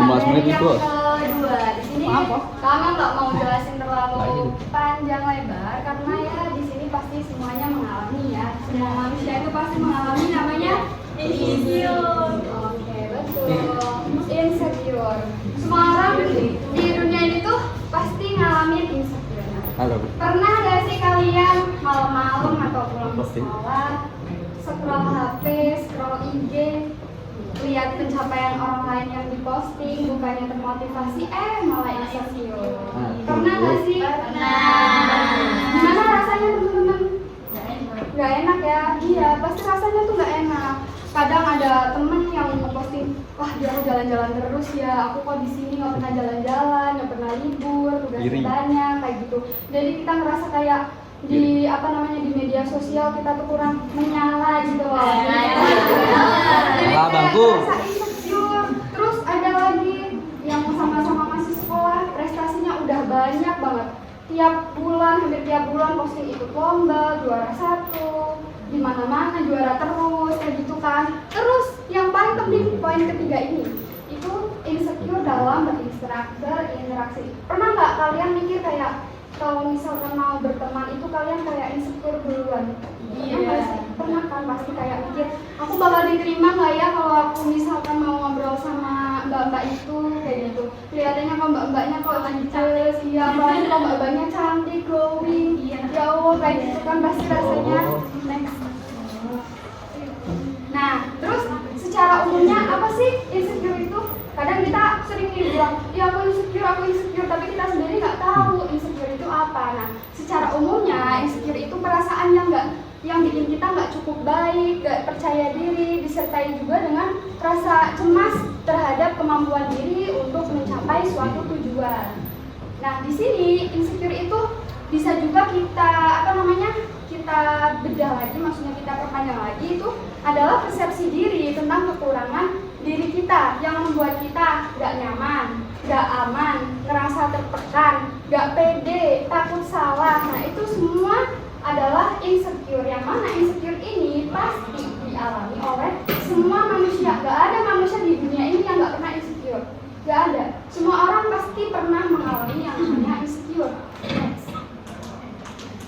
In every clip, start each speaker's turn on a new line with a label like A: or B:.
A: menit
B: yang
A: itu.
B: kedua, di sini kami nggak mau jelasin terlalu panjang lebar karena ya di sini pasti semuanya mengalami ya. Semua manusia itu pasti mengalami namanya insecure. Oke, betul. Insecure. Semua orang di dunia ini tuh pasti ngalamin insecure.
A: Halo.
B: Pernah nggak sih kalian malam-malam atau pulang sekolah scroll HP, scroll IG, lihat pencapaian orang lain yang diposting, bukannya termotivasi, malah insecure. Pernah nggak sih? Pernah. Gimana rasanya teman-teman? Nggak enak ya? Iya, pasti rasanya tuh nggak enak. Kadang ada temen yang ngeposting, wah dia jalan-jalan terus ya, aku kok di sini nggak pernah jalan-jalan, nggak pernah libur, tugasnya banyak kayak gitu. Jadi kita ngerasa kayak di di media sosial kita tuh kurang menyala gitu loh. Jadi kayak rasa insecure. Terus ada lagi yang sama-sama masih sekolah, prestasinya udah banyak banget. Hampir tiap bulan posting ikut lomba, juara 1, di mana-mana juara terus kayak gitu kan. Terus yang paling penting poin ketiga ini itu insecure dalam berinteraksi. Pernah nggak kalian mikir kayak kalau misalkan mau berteman itu kalian kayak insecure duluan? Iya sih, pernah kan pasti kayak mikir aku bakal diterima nggak ya kalau aku misalkan mau ngobrol sama mbak-mbak itu kayak gitu. Kelihatannya kok mbak-mbaknya kok cantik, iya apalagi kok mbak-mbaknya cantik, glowing, ya Allah kayak gitu kan pasti rasanya next. Nah, terus secara umumnya apa sih insecure itu? Kadang kita sering bilang, ya aku insecure, tapi kita sendiri nggak tahu insecure itu apa. Nah, secara umumnya insecure itu perasaan yang bikin kita nggak cukup baik, nggak percaya diri, disertai juga dengan rasa cemas terhadap kemampuan diri untuk mencapai suatu tujuan. Nah, di sini insecure itu bisa juga kita bedah lagi, maksudnya kita perpanjang lagi, itu adalah persepsi diri tentang kekurangan diri kita yang membuat kita gak nyaman, gak aman, ngerasa tertekan, gak pede, takut salah. Nah itu semua adalah insecure, yang mana insecure ini pasti dialami oleh semua manusia. Gak ada manusia di dunia ini yang gak pernah insecure, gak ada. Semua orang pasti pernah mengalami yang namanya insecure.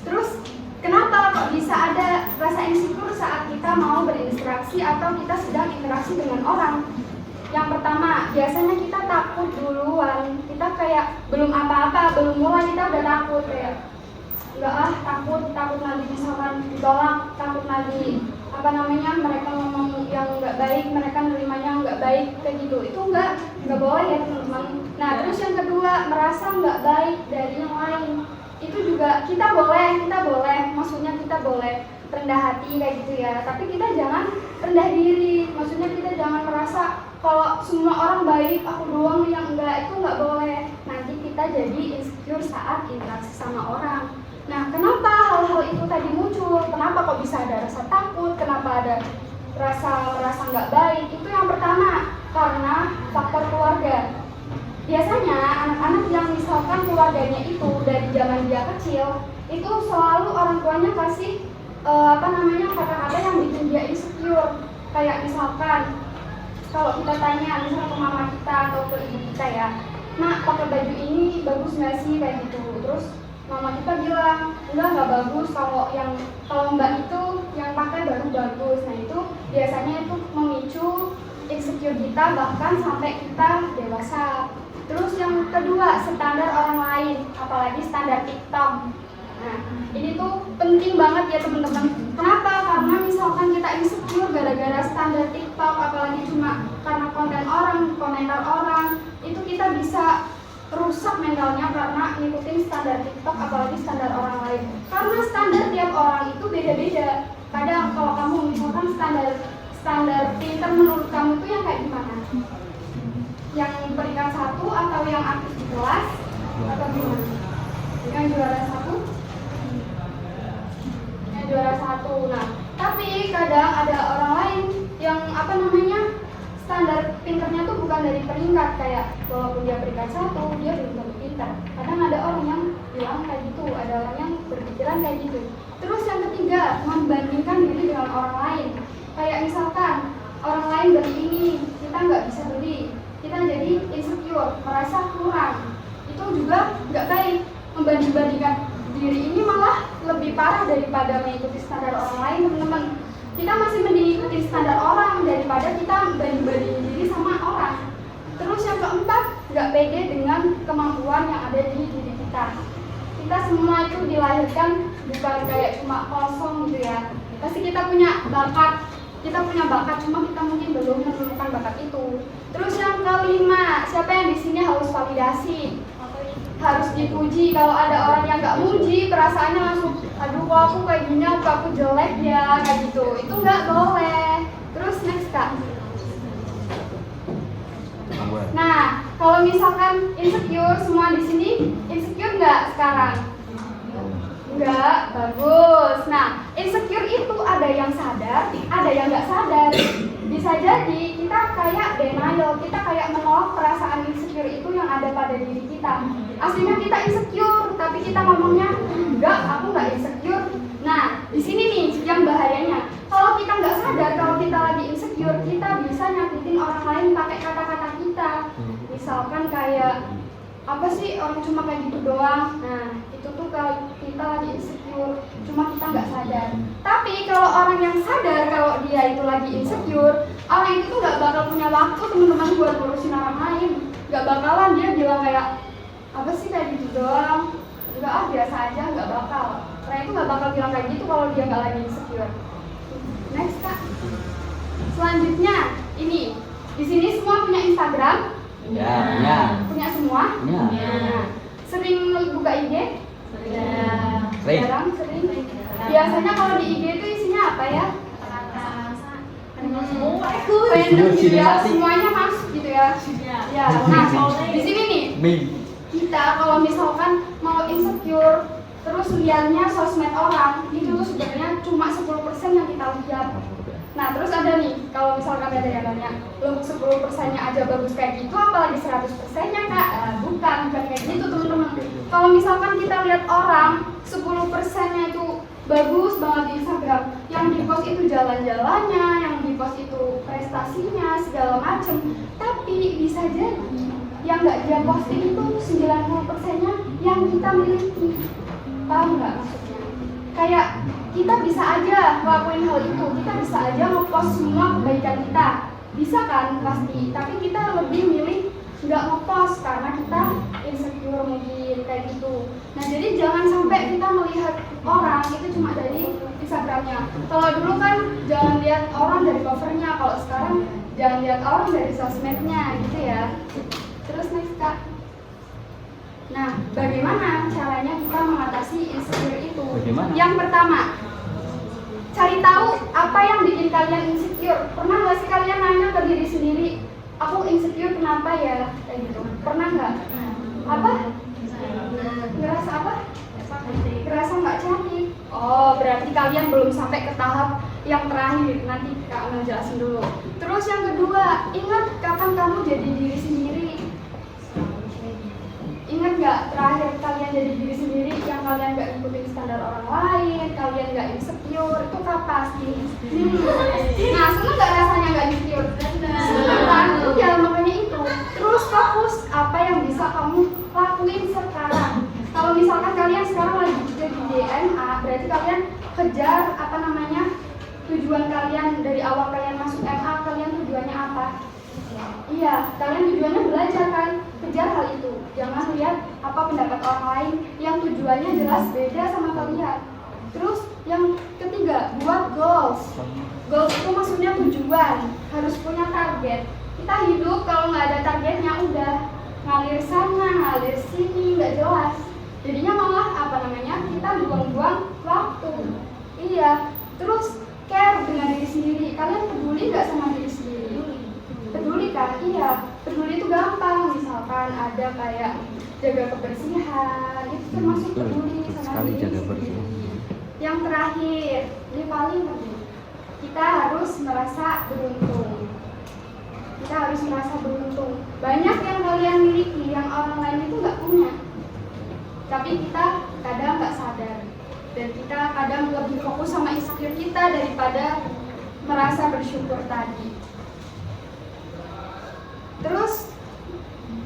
B: Terus kenapa kok bisa ada rasa insecure saat kita mau berinteraksi atau kita sedang interaksi dengan orang? Yang pertama, biasanya kita takut duluan. Kita kayak belum apa-apa, belum mulai kita udah takut kayak takut nanti misalkan ditolak, takut nanti mereka ngomong yang nggak baik, mereka nerimanya nggak baik kayak gitu. Itu nggak boleh ya teman-teman. Nah terus yang kedua, merasa nggak baik dari yang lain. Itu juga kita boleh, maksudnya kita boleh rendah hati kayak gitu ya, tapi kita jangan rendah diri, maksudnya kita jangan merasa kalau semua orang baik, aku doang yang enggak, itu nggak boleh. Nanti kita jadi insecure saat interaksi sama orang. Nah, kenapa hal-hal itu tadi muncul? Kenapa kok bisa ada rasa takut? Kenapa ada rasa nggak baik? Itu yang pertama, karena faktor keluarga. Biasanya anak-anak yang misalkan keluarganya itu dari zaman dia kecil, itu selalu orang tuanya kasih kata-kata yang bikin dia insecure. Kayak misalkan kalau kita tanya misalnya ke mama kita atau ke ibu kita ya, nak pakai baju ini bagus nggak sih kayak gitu. Terus mama kita bilang nggak bagus, kalau mbak itu yang pakai baru bagus. Nah itu biasanya itu memicu insecure kita bahkan sampai kita dewasa. Terus yang kedua, standar orang lain, apalagi standar TikTok. Nah, ini tuh penting banget ya teman-teman. Kenapa? Karena misalkan kita insecure gara-gara standar TikTok, apalagi cuma karena komentar orang, itu kita bisa rusak mentalnya karena ngikutin standar TikTok, apalagi standar orang lain. Karena standar tiap orang itu beda-beda. Kadang kalau kamu misalkan standar pinter menurut kamu itu yang kayak gimana? Yang peringkat 1 atau yang aktif di kelas atau gimana? Yang juara 1? Yang juara 1. Nah, tapi kadang ada orang lain yang standar pinternya tuh bukan dari peringkat, kayak walaupun dia peringkat 1, dia belum tentu pintar. Kadang ada orang yang bilang kayak gitu, ada orang yang berpikiran kayak gitu. Terus yang ketiga, membandingkan diri dengan orang lain. Kayak misalkan orang lain beli ini, kita nggak bisa beli, kita jadi insecure daripada mengikuti standar orang lain, teman-teman. Kita masih mending ikuti standar orang daripada kita banding-bandingin diri sama orang. Terus yang keempat, nggak pede dengan kemampuan yang ada di diri kita. Kita semua itu dilahirkan bukan kayak cuma kosong gitu ya. Pasti kita punya bakat, cuma kita mungkin belum menemukan bakat itu. Terus yang kelima, siapa yang di sini harus validasi? Harus dipuji. Kalau ada orang yang nggak muji, perasaannya langsung, aduh kok aku kayak gini, kok aku jelek ya, kayak gitu. Itu nggak boleh. Terus next Kak. Nah, kalau misalkan insecure, semua di sini insecure nggak sekarang? Enggak, bagus. Nah, insecure itu ada yang sadar, ada yang nggak sadar. Bisa jadi kita kayak denial, kita kayak menolak perasaan insecure itu yang ada pada diri kita. Aslinya kita insecure, tapi kita ngomongnya, enggak, aku nggak insecure. Nah, di sini nih yang bahayanya. Kalau kita nggak sadar kalau kita lagi insecure, kita bisa nyakitin orang lain pakai kata-kata kita. Misalkan kayak, apa sih orang cuma kayak gitu doang. Nah, itu tuh kalau kita lagi insecure, cuma kita nggak sadar. Tapi kalau orang yang sadar kalau dia itu lagi insecure, orang itu tuh nggak bakal punya waktu teman-teman buat ngurusin orang lain. Nggak bakalan dia bilang kayak, apa sih kayak gitu doang, nggak biasa aja, nggak bakal. Karena itu nggak bakal bilang kayak gitu kalau dia nggak lagi insecure. Next Kak. Selanjutnya ini, di sini semua punya Instagram.
A: Ya.
B: Punya semua?
A: Ya.
B: Nah, sering buka IG?
A: Sering.
B: Sering. Biasanya kalau di IG itu isinya apa ya? Semuanya masuk gitu ya. Ya. Nah, di sini nih. Kita kalau misalkan mau insecure, terus lihatnya sosmed orang, itu tuh sebenarnya cuma 10% yang kita lihat. Nah, terus ada nih, kalau misalkan ada yang nanya, lo 10%-nya aja bagus kayak gitu, apalagi 100%-nya Kak? Bukan kayak gitu teman-teman. Kalau misalkan kita lihat orang, 10%-nya itu bagus banget di Instagram, yang di post itu jalan-jalannya, yang di post itu prestasinya, segala macem. Tapi bisa jadi, yang nggak dia posting itu 90%-nya yang kita miliki. Paham nggak maksudnya? Kayak kita bisa aja ngelakuin hal itu, kita bisa aja ngepost semua kebaikan kita, bisa kan pasti, tapi kita lebih milih nggak ngepost karena kita insecure mungkin kayak gitu. Nah jadi jangan sampai kita melihat orang itu cuma dari Instagramnya. Kalau dulu kan jangan lihat orang dari covernya, kalau sekarang jangan lihat orang dari sosmednya gitu ya. Terus next Kak. Nah, bagaimana caranya kita mengatasi insecure itu?
A: Bagaimana?
B: Yang pertama, cari tahu apa yang bikin kalian insecure. Pernah nggak sih kalian nanya ke diri sendiri, aku insecure kenapa ya? Kayak gitu. Pernah nggak? Apa? Ngerasa apa? Ngerasa nggak cantik. Oh, berarti kalian belum sampai ke tahap yang terakhir. Nanti Kak Amel jelasin dulu. Terus yang kedua, ingat kapan kamu jadi diri sendiri. Ingat nggak terakhir kalian jadi diri sendiri yang kalian nggak ikutin standar orang lain, kalian nggak insecure, itu kapan sih? Nah, seneng nggak rasanya nggak insecure? Seneng kan? Ya makanya itu. Terus fokus apa yang bisa kamu lakuin sekarang. Kalau misalkan kalian sekarang lagi jadi DNA, berarti kalian kejar tujuan kalian dari awal kalian masuk MA, kalian tujuannya apa? Iya, kalian tujuannya belajar kan? Kejar hal itu. Jangan lihat apa pendapat orang lain yang tujuannya jelas beda sama kalian. Terus yang ketiga, buat goals. Goals itu maksudnya tujuan, harus punya target. Kita hidup kalau nggak ada targetnya udah ngalir sana, ngalir sini, nggak jelas. Jadinya malah kita buang-buang waktu. Iya. Terus care dengan diri sendiri. Kalian peduli nggak sama diri sendiri? Peduli kan? Iya, peduli itu gampang. Misalkan ada kayak jaga kebersihan, itu termasuk peduli sama diri sendiri. Yang terakhir, ini paling penting, kita harus merasa beruntung. Kita harus merasa beruntung. Banyak yang kalian miliki, yang orang lain itu nggak punya. Tapi kita kadang nggak sadar. Dan kita kadang lebih fokus sama insecure kita daripada merasa bersyukur tadi. Terus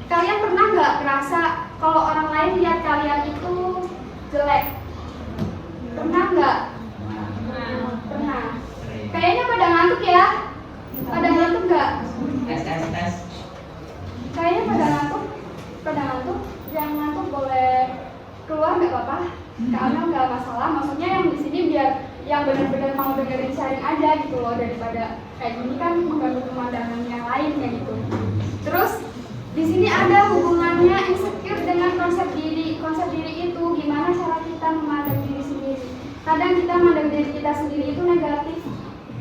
B: kalian pernah nggak ngerasa kalau orang lain lihat kalian itu jelek? Pernah nggak?
A: Nah,
B: Pernah.
A: sering.
B: Kayaknya pada ngantuk ya? Pada ngantuk nggak?
A: Tes.
B: Kayaknya pada ngantuk. Pada ngantuk. Yang ngantuk boleh keluar nggak apa-apa. Karena nggak masalah. Maksudnya yang di sini biar yang benar-benar mau dengerin sharing aja gitu loh, daripada kayak gini kan mengganggu pemandangan yang lain kayak gitu. Terus di sini ada hubungannya insecure dengan konsep diri. Konsep diri itu gimana cara kita memandang diri sendiri. Kadang kita memandang diri kita sendiri itu negatif.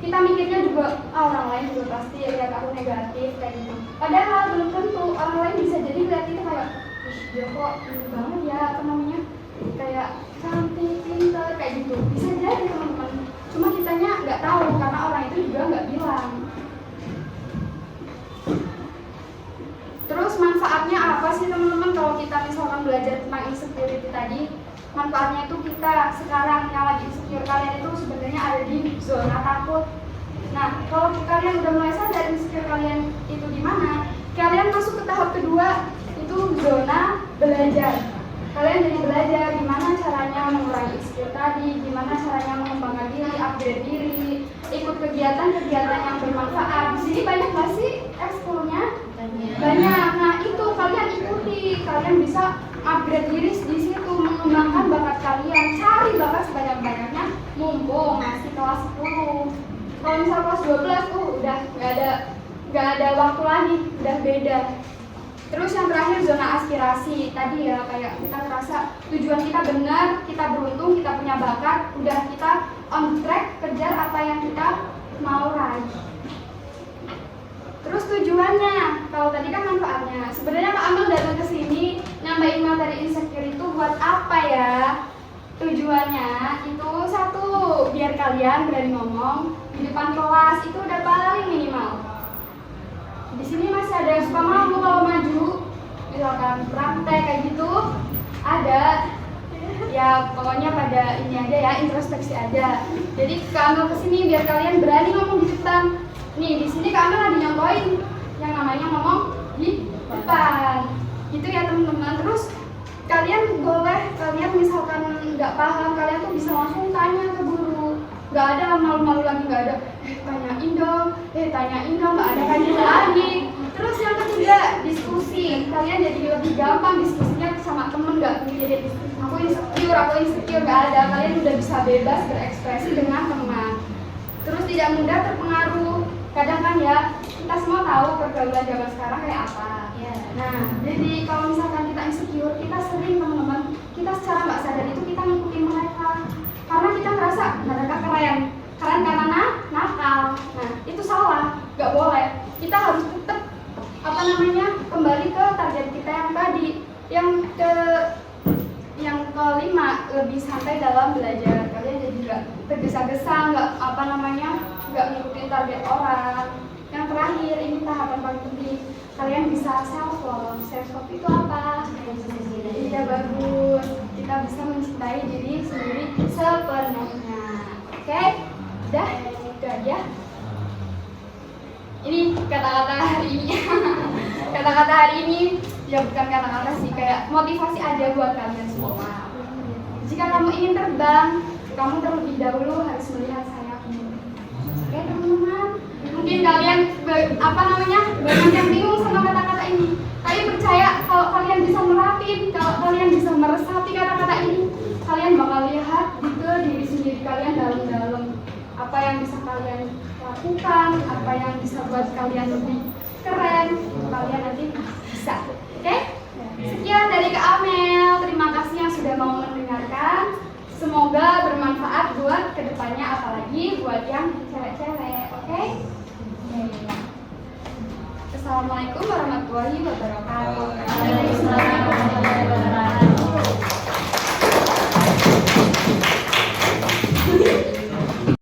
B: Kita mikirnya juga, orang lain juga pasti lihat aku negatif kayak gitu. Padahal belum tentu, orang lain bisa jadi lihat kita kayak, ih dia kok ini banget ya, apa namanya, kayak cantik, pintar, kayak gitu. Bisa jadi teman-teman. Cuma kitanya nggak tahu karena orang itu juga nggak bilang. Terus manfaatnya apa sih teman-teman kalau kita misalkan belajar tentang insecurity tadi? Manfaatnya itu kita sekarang yang lagi insecure, kalian itu sebenarnya ada di zona takut. Nah, kalau kalian udah mulai sadar insecure kalian itu di mana, kalian masuk ke tahap kedua, itu zona belajar. Kalian jadi belajar gimana caranya mengurangi insecure tadi, gimana caranya mengembangkan diri, upgrade diri, ikut kegiatan-kegiatan yang bermanfaat. Di sini banyak nggak sih ekskulnya? Banyak. Nah itu kalian ikuti, kalian bisa upgrade diri di situ, mengembangkan bakat kalian, cari bakat sebanyak-banyaknya, mumpung masih kelas 10. Kalau misal kelas 12 udah nggak ada waktu lagi, udah beda. Terus yang terakhir zona aspirasi tadi ya, kayak kita ngerasa tujuan kita benar, kita beruntung, kita punya bakat, udah kita on track kejar apa yang kita mau raih. Terus tujuannya, kalau tadi kan manfaatnya. Sebenarnya Kak Amel datang ke sini nyampein materi insecure itu buat apa ya? Tujuannya itu satu, biar kalian berani ngomong di depan kelas, itu udah paling minimal. Di sini masih ada yang suka malu kalau maju, misalkan praktek kayak gitu, ada. Ya pokoknya pada ini aja ya, introspeksi aja. Jadi Kak Amel kesini biar kalian berani ngomong di depan. Nih di sini Kak Amel lagi nyontoin yang namanya ngomong di depan. Gitu ya teman-teman. Terus kalian boleh, kalian misalkan nggak paham, kalian tuh bisa langsung tanya ke guru. Nggak ada malu-malu lagi, nggak ada tanyain dong, nggak ada kayak gitu lagi. Terus yang ketiga, diskusi. Kalian jadi lebih gampang diskusinya sama temen, nggak jadi aku insecure, nggak ada. Kalian udah bisa bebas berekspresi dengan teman. Terus tidak mudah terpengaruh. Kadang kan ya, kita semua tahu pergaulan zaman sekarang kayak apa. Nah, jadi kalau misalkan kita insecure, kita sering teman-teman, kita secara nggak sadar itu kita ngikutin mereka. Karena kita ngerasa mereka keren karena nakal. Nah, itu salah, nggak boleh. Kita harus tetap kembali ke target kita yang tadi, yang kelima, lebih santai dalam belajar. Kalian jadi nggak tergesa-gesa, nggak ngikutin target orang. Yang terakhir, ini tahapan paling penting, kalian bisa self love. Self love itu apa? Iya bagus, kita bisa mencintai diri sendiri sepenuhnya. Oke? Udah? Itu aja. Ini kata-kata hari ini. Kata-kata hari ini ya bukan kata-kata sih, kayak motivasi aja buat kalian semua. Jika kamu ingin terbang, kamu terlebih dahulu harus melihat sayapmu. Oke teman-teman, mungkin kalian banyak yang bingung sama kata-kata ini. Tapi percaya kalau kalian bisa merapin, kalau kalian bisa meresapi kata-kata ini, kalian bakal lihat detail diri sendiri kalian dalam-dalam. Apa yang bisa kalian lakukan, apa yang bisa buat kalian lebih keren, kalian nanti bisa. Oke? Sekian dari Kak Amel. Terima kasih yang sudah mau mendengarkan. Semoga bermanfaat buat kedepannya, apalagi buat yang cewek-cewek. Oke? Assalamualaikum warahmatullahi wabarakatuh.
A: Waalaikumsalam warahmatullahi wabarakatuh.